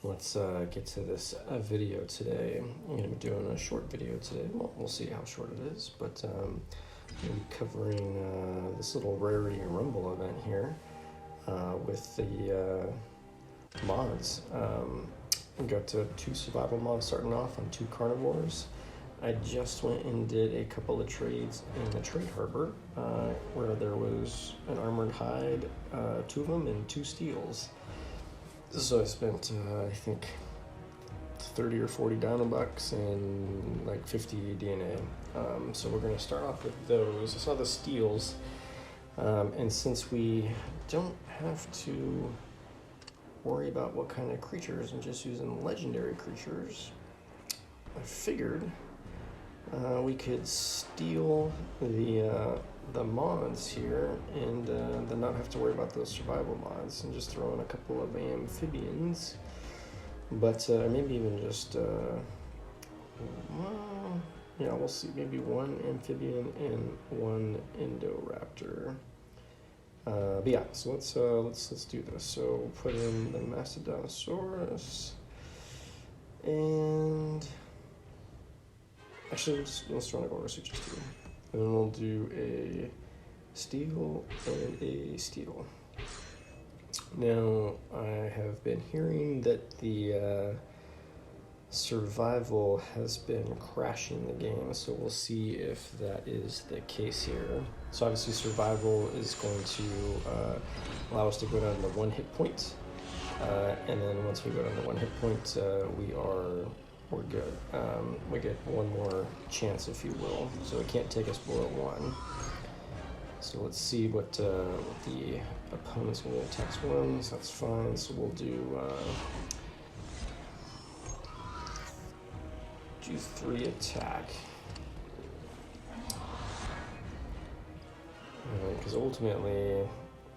let's get to this video today. I'm going to be doing a short video today. Well, we'll see how short it is, but I'm going to be covering this little Rarity Rumble event here with the mods. We got 2 survival mods starting off on 2 carnivores. I just went and did a couple of trades in the trade harbor where there was an armored hide, 2 of them, and 2 steels. So I spent, I think, 30 or 40 dino bucks and like 50 DNA. So we're going to start off with those. I saw the steels, and since we don't have to worry about what kind of creatures and just using legendary creatures, I figured we could steal the mods here and then not have to worry about those survival mods and just throw in a couple of amphibians, but maybe even just well, yeah, we'll see, maybe 1 amphibian and 1 Indoraptor. But yeah, so let's do this. So put in the Mastodonsaurus, and actually let's run a Gold Rush just 2. And then we'll do a steel and a steel. Now, I have been hearing that the survival has been crashing the game, so we'll see if that is the case here. So obviously survival is going to allow us to go down to 1 hit point. And then once we go down to 1 hit point, we're good. We get 1 more chance, if you will, so it can't take us below 1. So let's see what the opponent's will attacks 1, so that's fine. So we'll do 3 attack, because ultimately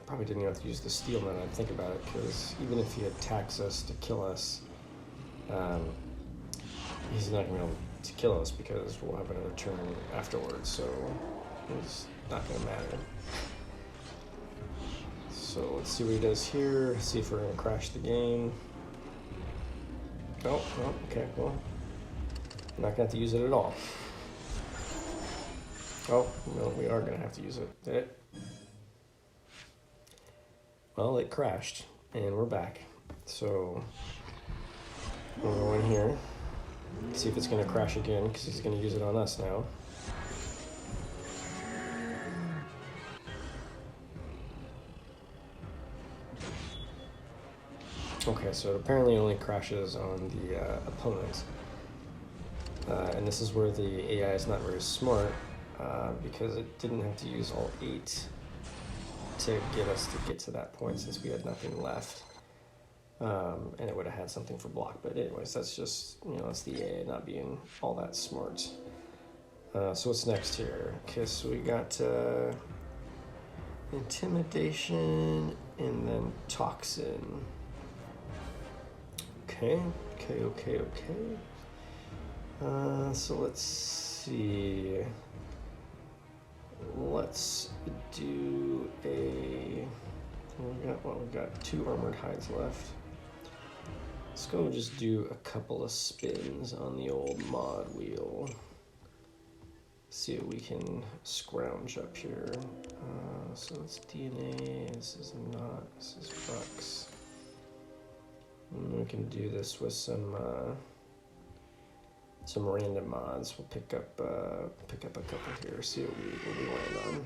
probably didn't have to use the steel now that I think about it, because even if he attacks us to kill us, he's not going to be able to kill us because we'll have another turn afterwards, so it's not going to matter. So let's see what he does here, see if we're going to crash the game. Oh, okay, well, I'm not going to have to use it at all. Oh, no, we are going to have to use it. Did it? Well, it crashed, and we're back. So we'll go in here, see if it's going to crash again, because he's going to use it on us now. Okay, so it apparently only crashes on the opponent. And this is where the AI is not very smart, because it didn't have to use all 8 to get us to get to that point, since we had nothing left. And it would have had something for block, but anyways, that's just, that's the AI not being all that smart. So what's next here? Okay, so we got intimidation and then toxin. Okay. So let's see. Let's do a. We got 2 armored hides left. Let's go just do a couple of spins on the old mod wheel. See what we can scrounge up here. So it's DNA. This is bucks. And we can do this with some random mods. We'll pick up a couple here. See what we land on.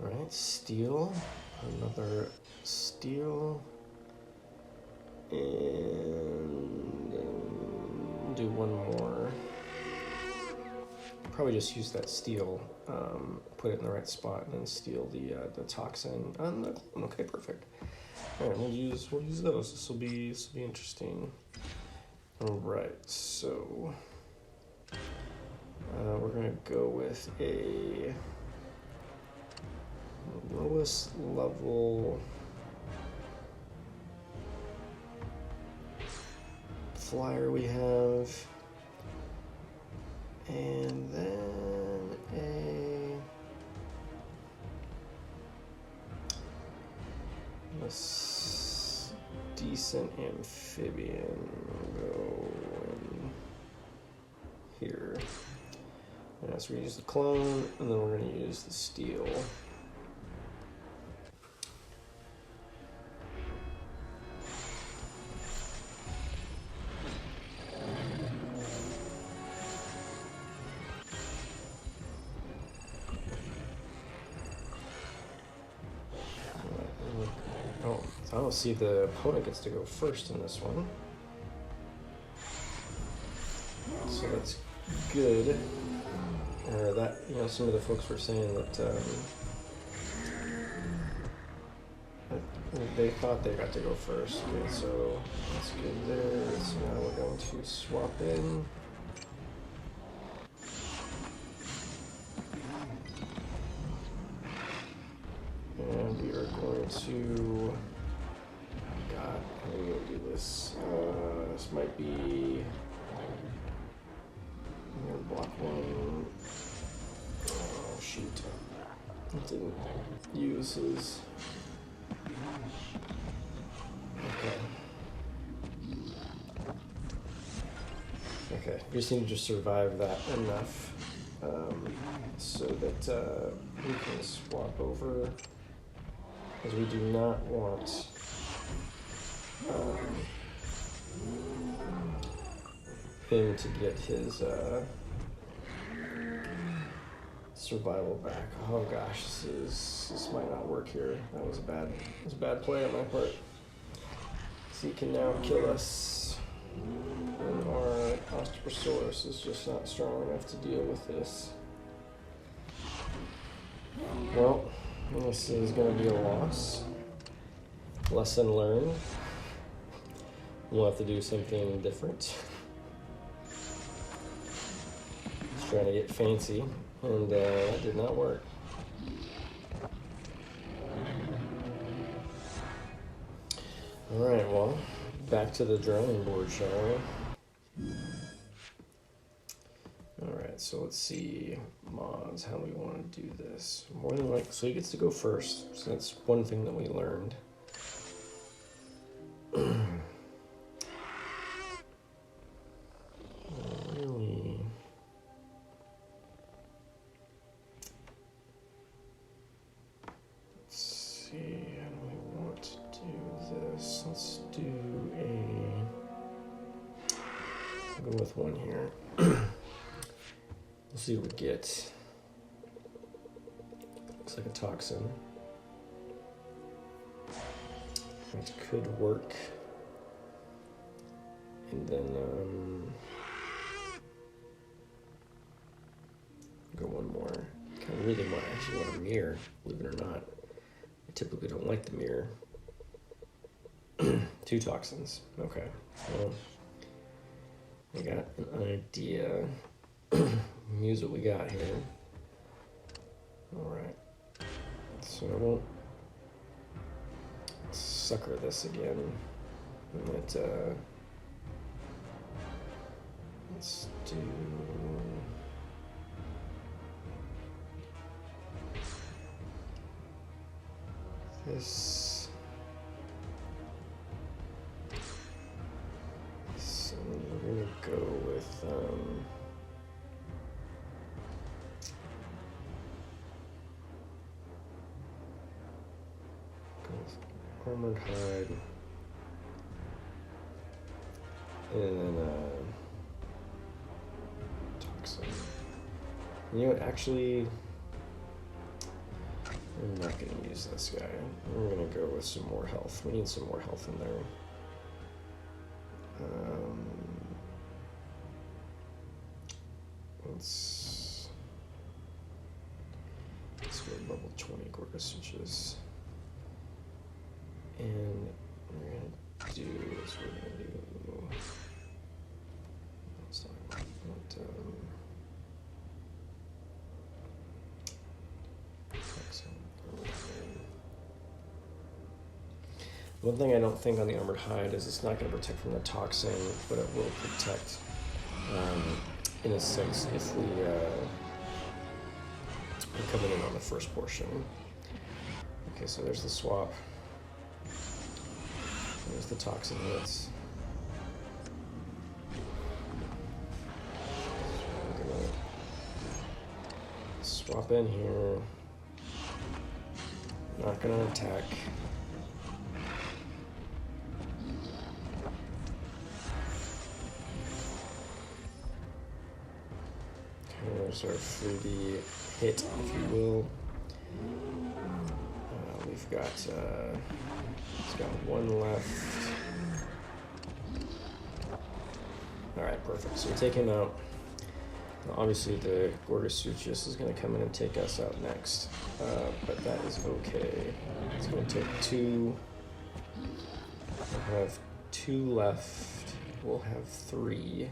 All right, steel, another steel, and then do 1 more. Probably just use that steel, put it in the right spot, and then steal the toxin and the clone. Okay, perfect. All right, we'll use those. This will be interesting. All right, so we're gonna go with a lowest level flyer we have, and then decent amphibian. Go in here. Yeah, so we use the clone, and then we're going to use the steel. Oh, I don't see the opponent gets to go first in this one. So that's good. Or that, you know, some of the folks were saying that they thought they got to go first. Okay, so that's good there. So now we're going to swap in. And we are going to, God, how are we going to do this? This might be, I'm going to block one. Oh, shoot. I didn't use his. Okay. Okay, we just need to just survive that enough so that we can swap over. Because we do not want him to get his survival back. Oh gosh, this might not work here. That was a bad play on my part. So he can now kill us, and our Osteosaurus is just not strong enough to deal with this. Well, this is going to be a loss. Lesson learned. We'll have to do something different. Just trying to get fancy, and that did not work. Alright, well, back to the drawing board, shall we? Alright, so let's see, mods, how we want to do this. More than likely, so he gets to go first, so that's one thing that we learned. Really? Let's see, how do we want to do this? Let's do I'll go with one here. We'll see what we get. Looks like a toxin. That could work. And then go one more. Kind of really actually want a mirror, believe it or not. I typically don't like the mirror. 2 toxins. Okay. Well, I got an idea. Use what we got here. Alright. So I won't sucker this again. Let's do this. So we're gonna go with armored hide, and then toxin. You know what, actually, I'm not going to use this guy. We're going to go with some more health. We need some more health in there. Let's go level 20 Gorgas switches. And we're going to do this. We're going to do. Let's talk about one thing I don't think on the armored hide is it's not going to protect from the toxin, but it will protect, in a sense, if we are coming in on the first portion. Okay, so there's the swap. There's the toxin hits. We're gonna swap in here. Not gonna attack. There's our 3D hit, if you will. We've got it's got one left. All right, perfect. So we take him out. Now, obviously, the Gorgosuchus is going to come in and take us out next, but that is okay. It's going to take two. We'll have two left. We'll have three.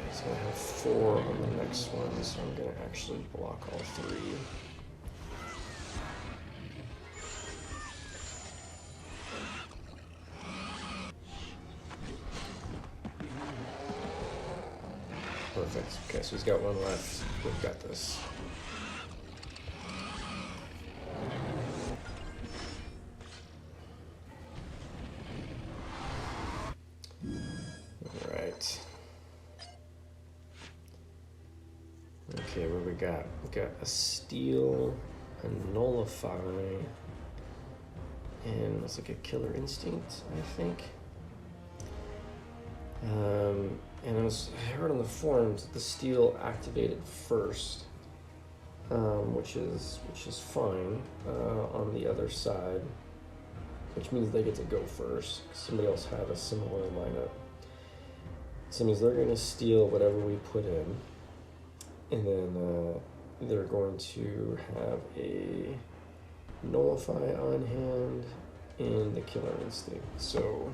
He's going to have 4 on the next one, so I'm going to actually block all 3. Perfect. Okay, so he's got 1 left. We've got this. All right. Okay, what we got? We got a steal, a nullify, and it's like a killer instinct, I think. And I heard on the forums the steal activated first, which is fine on the other side, which means they get to go first. Somebody else had a similar lineup. So it means they're going to steal whatever we put in. And then they're going to have a nullify on hand and the killer instinct. So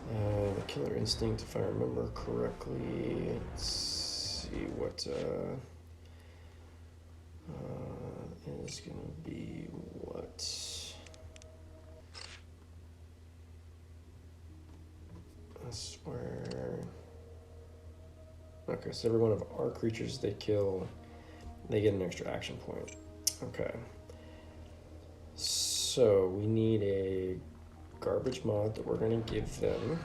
the killer instinct, if I remember correctly, let's see what is going to be what. I swear. Okay, so every one of our creatures they kill, they get an extra action point. Okay. So we need a garbage mod that we're going to give them.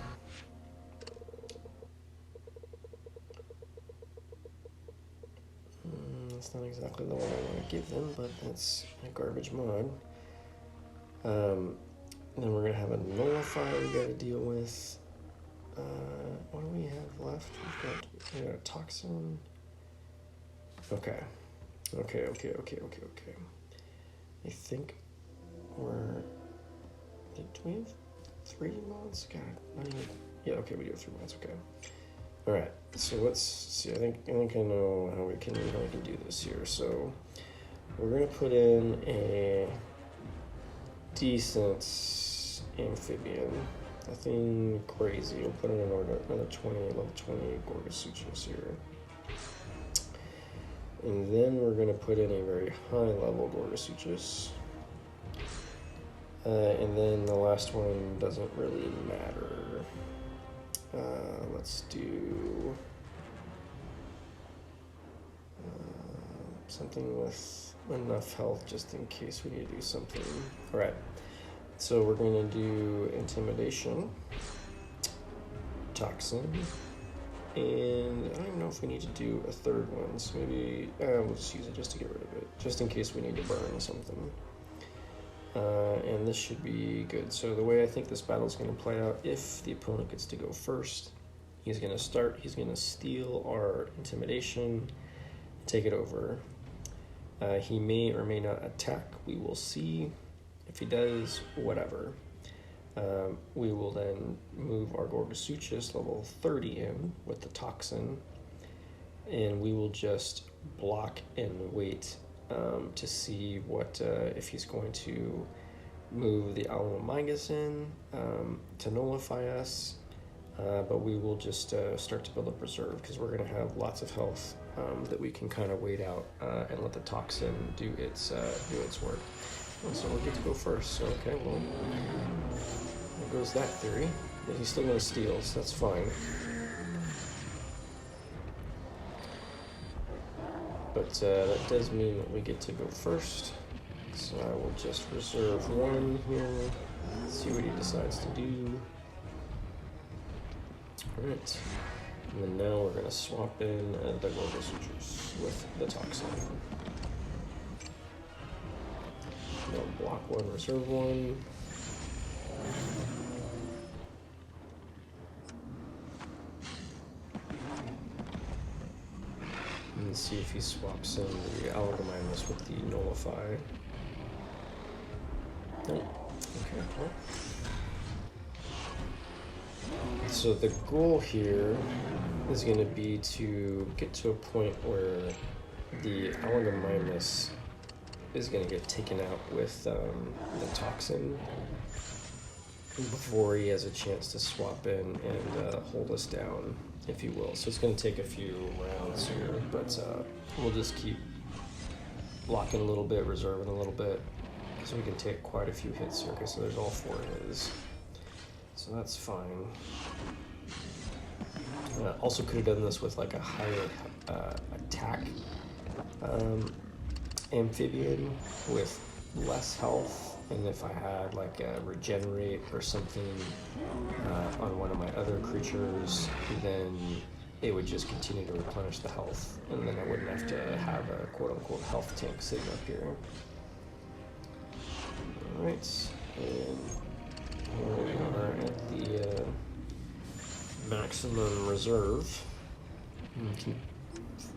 That's not exactly the one I want to give them, but that's a garbage mod. Then we're going to have a nullify we got to deal with. What do we have left? We got a toxin. Okay. I think we're. Do we have 3 mods? God, not even. Yeah, okay, we do have 3 mods. Okay. All right. So let's see. I think I know how we can do this here. So we're gonna put in a decent amphibian. Nothing crazy. We'll put in another 20, level 20 Gorgosuchus here. And then we're going to put in a very high level Gorgosuchus. And then the last one doesn't really matter. Let's do something with enough health just in case we need to do something. All right. So we're going to do intimidation, toxin, and I don't even know if we need to do a third one, so maybe we'll just use it just to get rid of it, just in case we need to burn something. And this should be good. So the way I think this battle is going to play out, if the opponent gets to go first, he's going to steal our intimidation, take it over. He may or may not attack, we will see. If he does, whatever. We will then move our Gorgosuchus level 30 in with the toxin, and we will just block and wait to see what if he's going to move the Alamamingus in to nullify us, but we will just start to build up reserve because we're going to have lots of health that we can kind of wait out and let the toxin do its work. So we'll get to go first. So okay, well, there goes that theory. But he's still going to steal, so that's fine. But that does mean that we get to go first. So I will just reserve one here, see what he decides to do. Alright, and then now we're going to swap in the global sutures with the toxin. No, block one, reserve one. And see if he swaps in the Allergiminus with the Nullify. Nope. Okay, well. So the goal here is going to be to get to a point where the Allergiminus is going to get taken out with the toxin before he has a chance to swap in and hold us down, if you will. So it's going to take a few rounds here, but we'll just keep blocking a little bit, reserving a little bit, because we can take quite a few hits here. Okay, so there's all 4 hits. So that's fine. Also could have done this with like a higher attack amphibian with less health, and if I had like a regenerate or something on one of my other creatures, then it would just continue to replenish the health, and then I wouldn't have to have a quote-unquote health tank sitting up here. Alright, and here we are at the maximum reserve. We can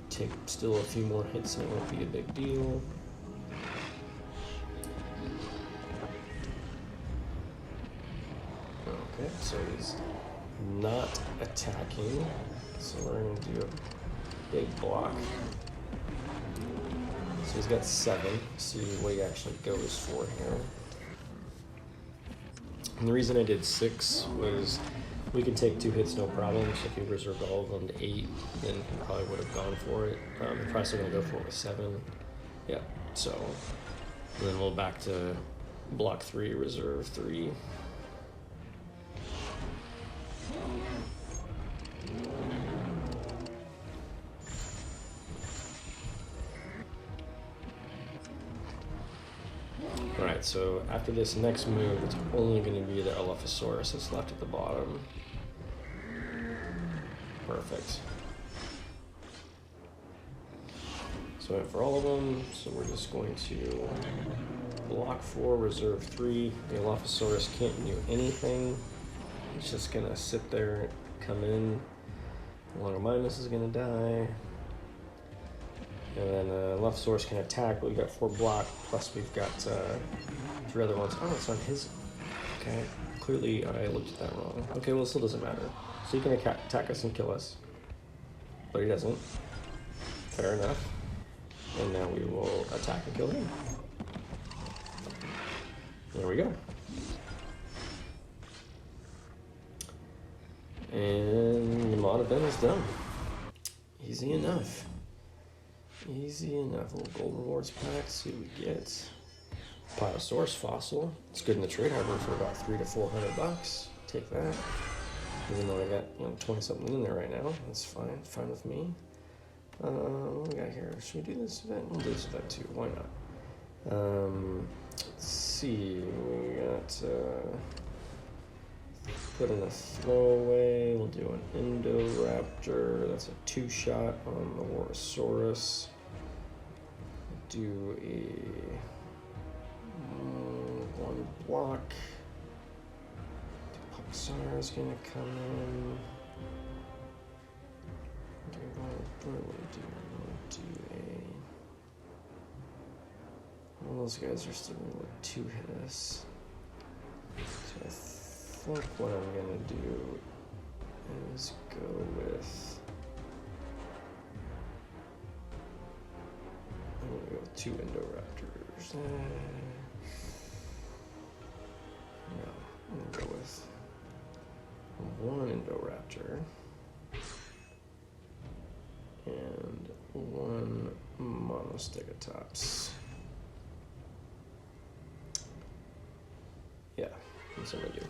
take still a few more hits and it won't be a big deal. Okay, so he's not attacking, so we're going to do a big block. So he's got 7, see what he actually goes for here. And the reason I did 6 was we can take 2 hits, no problem. So if he reserved all of them to 8, then he probably would have gone for it. He's probably still going to go for it with 7. Yeah, so and then we'll back to block 3, reserve 3. Alright, so after this next move, it's only going to be the Elaphosaurus that's left at the bottom. Perfect. So I went for all of them, so we're just going to block 4, reserve 3. The Elaphosaurus can't do anything. It's just going to sit there, come in. Longominus is going to die. And then Elaphosaurus can attack, but we've got 4 block, plus we've got 3 other ones. Oh, it's on his. Okay, clearly I looked at that wrong. Okay, well, it still doesn't matter. So he can attack us and kill us, but he doesn't. Fair enough. And now we will attack and kill him. There we go. And the mod event is done. Easy enough. Easy enough. A little gold rewards pack. See what we get. Pyosaurus fossil. It's good in the trade harbor for about $300 to $400. Take that. Even though I got 20 something in there right now, that's fine. Fine with me. What do we got here? Should we do this event? We'll do this event too. Why not? Let's see. We got. Put in a throwaway. We'll do an Indoraptor. That's a 2-shot on the Worosaurus. Do a 1 block. Pulsar is gonna come in. What do we do? Well, those guys are still gonna let 2 hit us. So I think what I'm gonna do is go with. I'm gonna go with 2 Indoraptors. No, I'm gonna go with 1 Indoraptor and 1 Monostegatops. Yeah, that's what I'm gonna do.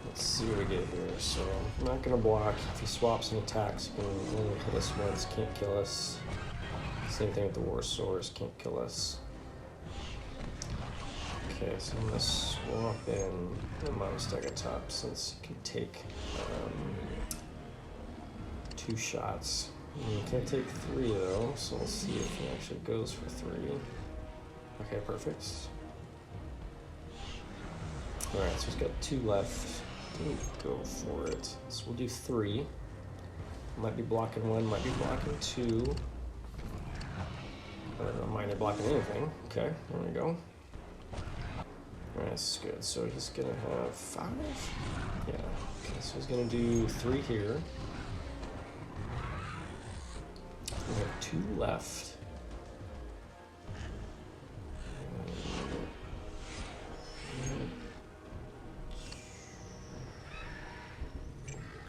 Let's see what we get here. So I'm not gonna block. If he swaps and attacks, he can only hit us once, can't kill us. Same thing with the Warsaurus, can't kill us. Okay, so I'm gonna swap in the Monostegatop since you can take 2 shots. You can't take 3 though, so we'll see if he actually goes for 3. Okay, perfect. Alright, so he's got 2 left. Didn't go for it. So we'll do 3. Might be blocking 1, might be blocking 2. I don't know, might be blocking anything. Okay, there we go. Alright, this is good. So he's gonna have 5? Yeah. Okay, so he's gonna do 3 here. We have 2 left.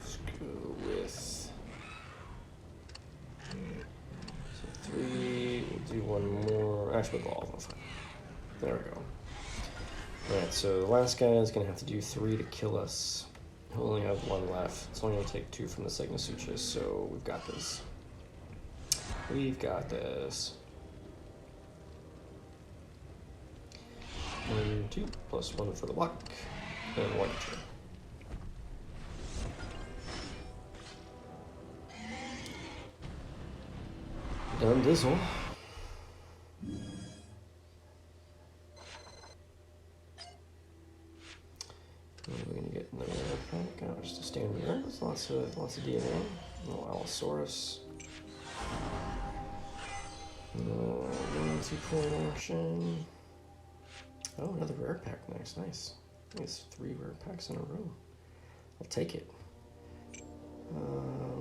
Let's go with 3. We'll do 1 more. Actually, we'll go all of them. There we go. Alright, so the last guy is going to have to do 3 to kill us. He'll only have 1 left. It's only going to take 2 from the Signasuchus, so we've got this. We've got this. 1, 2, plus 1 for the block, and 1 extra. Done Dizzle. We're gonna get another pack. Just a standard rare. There's lots of DNA. Little Allosaurus. No, 2-point action. Oh, another rare pack. Nice, nice. Nice, 3 rare packs in a row. I'll take it.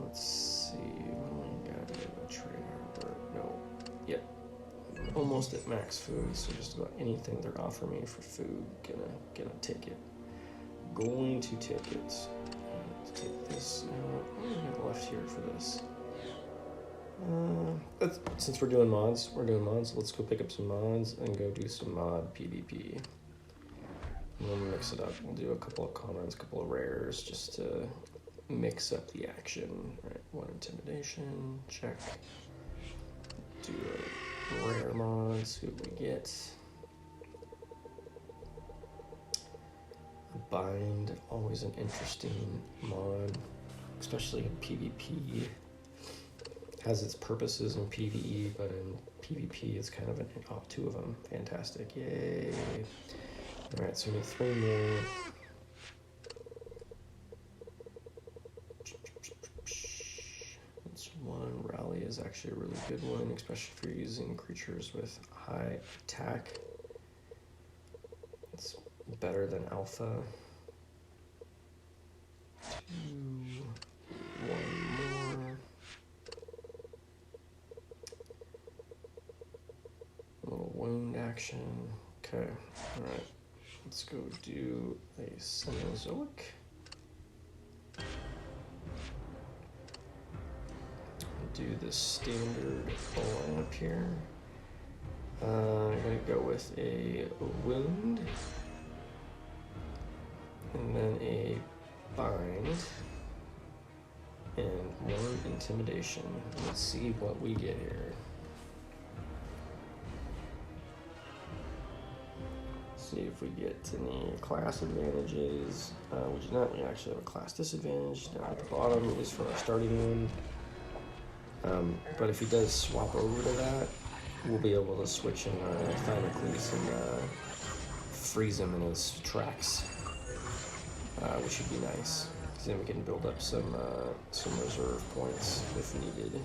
Let's see. What do we got? We got a trade harbor. No. Yep. Almost at max food, so just about anything they're offering me for food, gonna take it. Going to take it. Let's take this. What do we have left here for this? Since we're doing mods, let's go pick up some mods and go do some mod PvP. And then mix it up. We'll do a couple of commons, a couple of rares, just to mix up the action. All right, 1 intimidation, check. Do a rare mod, see what we get. Bind, always an interesting mod, especially in PvP. Has its purposes in PvE, but in PvP it's kind of an 2 of them. Fantastic, yay. All right, so we need 3 more. That's 1. Rally is actually a really good one, especially if you're using creatures with high attack. It's better than Alpha. 2, 1 more. A little wound action. Okay, all right. Let's go do a Cenozoic. Do the standard lineup here. I'm gonna go with a wound, and then a bind, and 1 intimidation. Let's see what we get here. See if we get any class advantages. We do not. We actually have a class disadvantage down at the bottom, at least for our starting wound. But if he does swap over to that, we'll be able to switch in our Thymocles and freeze him in his tracks, which would be nice. Because then we can build up some reserve points if needed.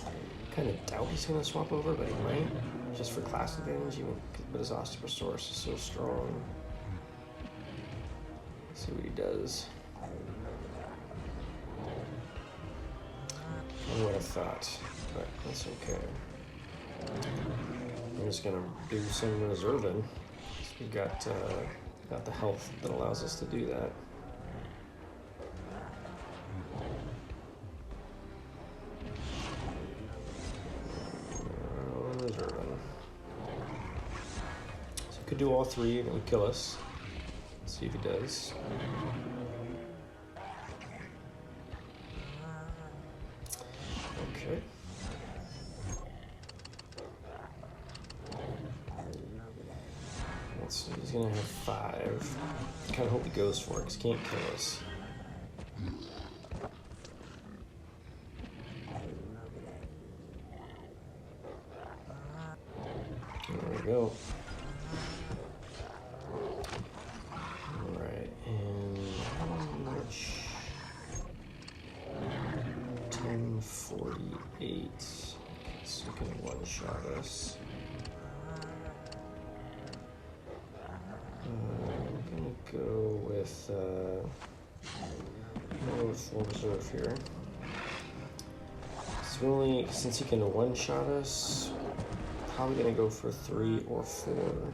I kind of doubt he's going to swap over, but he might, just for class advantage, even. But his Osteosaurus is so strong. Let's see what he does. I would have thought, but that's okay. I'm just gonna do some reserving. We got the health that allows us to do that. Reserving. So he could do all 3 and it would kill us. Let's see if he does. Okay. reserve. I kind of hope he goes for it, because he can't kill us. There we go. Alright, and how much? 1048. So he can one-shot us. I'm gonna go with full reserve here. So only, since he can one-shot us, probably gonna go for 3 or 4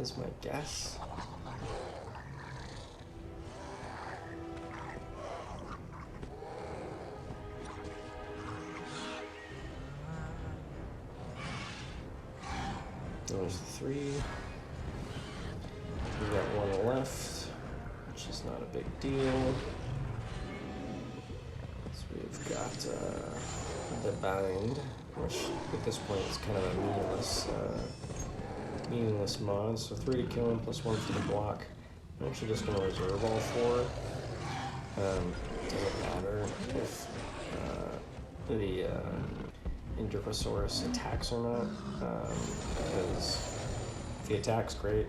is my guess. There's the 3. We got 1 left, which is not a big deal. So we've got the bind, which at this point is kind of a meaningless mod. So 3 to kill him plus 1 for the block. I'm actually just going to reserve all 4. Doesn't matter if the Indricosaurus attacks or not, because if he attacks, great.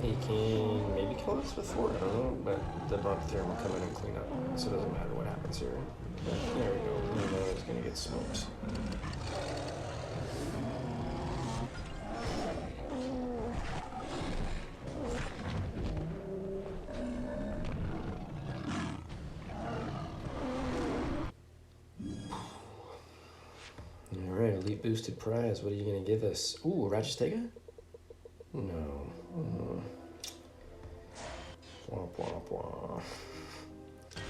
He can maybe kill us with 4, I don't know, but the Brontotherium will come in and clean up, so it doesn't matter what happens here. But there we go, we know he's going to get smoked. Alright, elite boosted prize. What are you going to give us? Ooh, Ragistega? No. Wah, wah, wah. That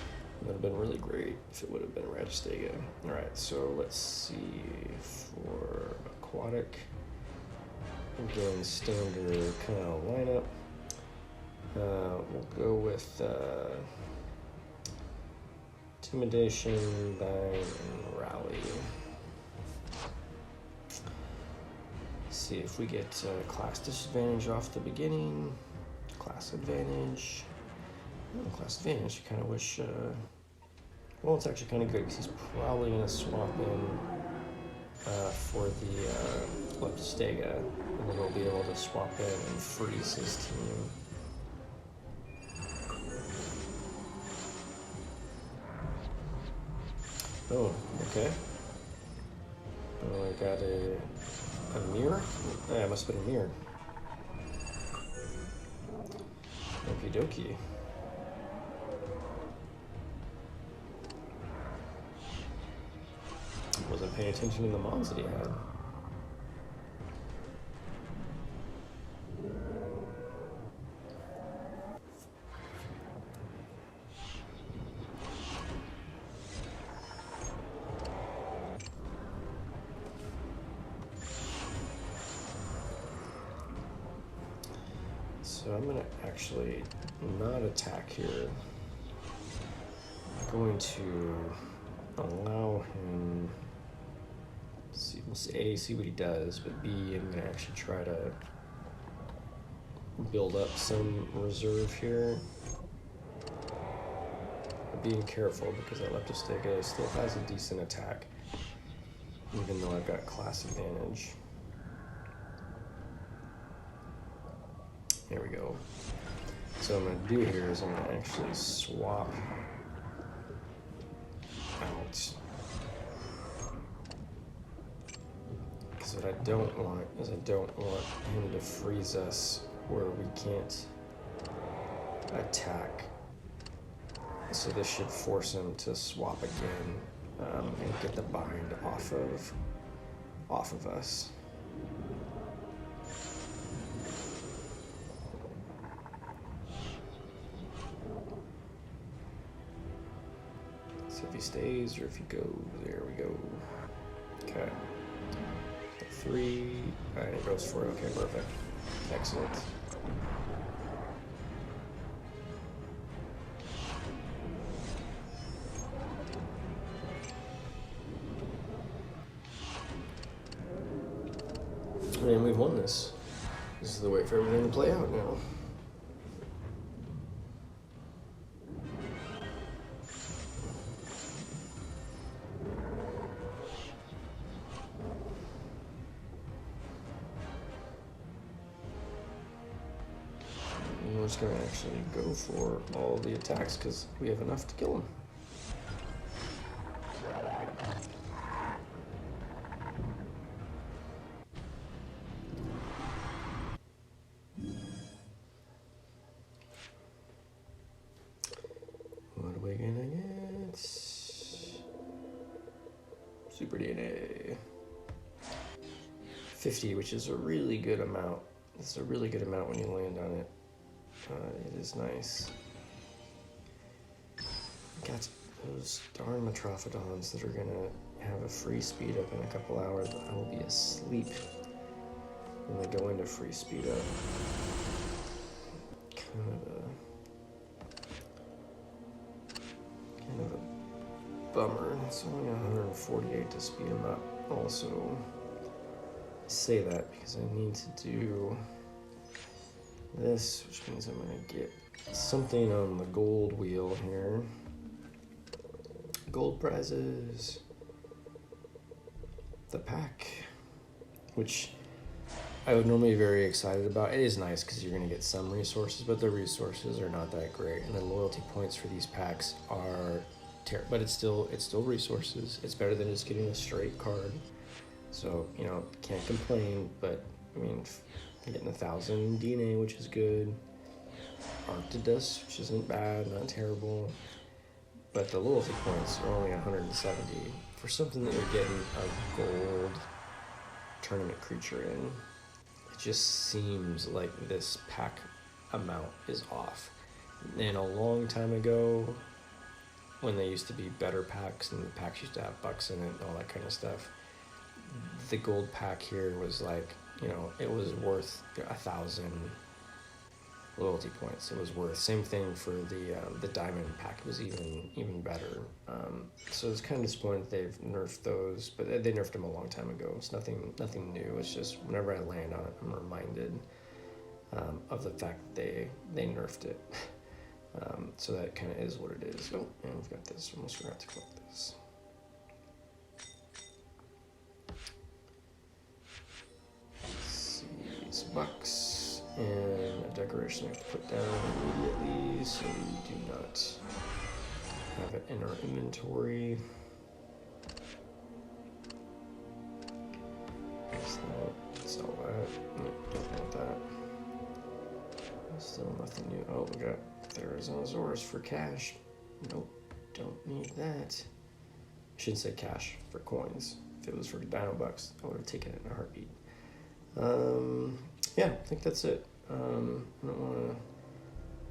would have been really great if it would have been Ragistega. Alright, so let's see. For aquatic, again, standard kind of lineup. We'll go with Intimidation, Bind, and Rally. See if we get class disadvantage off the beginning, class advantage. Class advantage, I kind of wish, well, it's actually kind of good because he's probably going to swap in for the Leptostega, and then we'll be able to swap in and freeze his team. Oh, okay. Oh, I got a mirror? Yeah, it must have been a mirror. Okie dokie. Wasn't paying attention to the mods that he had. So I'm going to actually not attack here. I'm going to allow him, see, we'll see what he does, but B, I'm going to actually try to build up some reserve here. But being careful because that Leptostega still has a decent attack, even though I've got class advantage. There we go. So what I'm going to do here is I'm going to actually swap out. Because what I don't want is I don't want him to freeze us where we can't attack. So this should force him to swap again and get the bind off of us. If he stays or if he goes, there we go. Okay. 3, and it goes for it. Okay, perfect. Excellent. And we've won this. This is the way for everything to play out now. we're just gonna actually go for all the attacks because we have enough to kill him. What are we gonna get? Super DNA. 50, which is a really good amount. It's a really good amount when you land on it. It is nice. Got those darn Metrophodons that are gonna have a free speed up in a couple hours. I will be asleep when they go into free speed up. Kind of a bummer. It's only 148 to speed them up. Also, I say that because I need to do this, which means I'm gonna get something on the gold wheel here. Gold prizes. The pack, which I would normally be very excited about. It is nice because you're gonna get some resources, but the resources are not that great. And the loyalty points for these packs are terrible, but it's still resources. It's better than just getting a straight card. So, you know, can't complain, but I mean, getting 1,000 DNA, which is good. Arctidus, which isn't bad, not terrible. But the loyalty points are only 170 for something that you're getting a gold tournament creature in. It just seems like this pack amount is off. And a long time ago, when they used to be better packs and the packs used to have bucks in it and all that kind of stuff, the gold pack here was like, you know, it was worth 1,000 loyalty points. It was worth. Same thing for the diamond pack. It was even better. So it's kind of disappointed they've nerfed those, but they nerfed them a long time ago. It's nothing new. It's just whenever I land on it, I'm reminded of the fact that they nerfed it. So that kind of is what it is. Oh, and we've got this. Almost forgot to collect this. Bucks and a decoration I have to put down immediately so we do not have it in our inventory. Sell that. Nope, don't want that. Still nothing new. Oh, we got Therizinosaurus for cash. Nope, don't need that. I shouldn't say cash, for coins. If it was for Dino Bucks, I would have taken it in a heartbeat. Yeah, I think that's it. I don't want to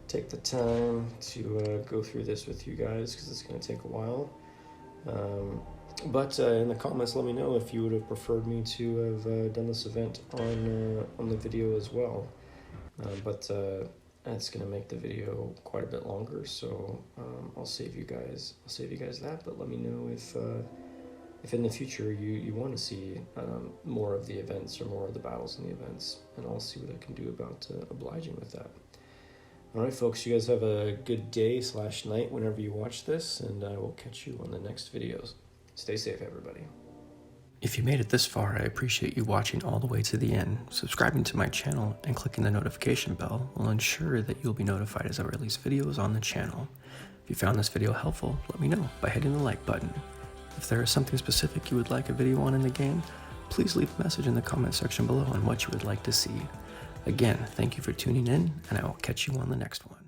take the time to go through this with you guys because it's going to take a while. But in the comments, let me know if you would have preferred me to have done this event on the video as well. But that's going to make the video quite a bit longer, so I'll save you guys that. But let me know if in the future you want to see more of the events or more of the battles in the events, and I'll see what I can do about obliging with that. All right, folks, you guys have a good day / night whenever you watch this, and I will catch you on the next videos. Stay safe, everybody. If you made it this far, I appreciate you watching all the way to the end. Subscribing to my channel and clicking the notification bell will ensure that you'll be notified as I release videos on the channel. If you found this video helpful, let me know by hitting the like button. If there is something specific you would like a video on in the game, please leave a message in the comment section below on what you would like to see. Again, thank you for tuning in, and I will catch you on the next one.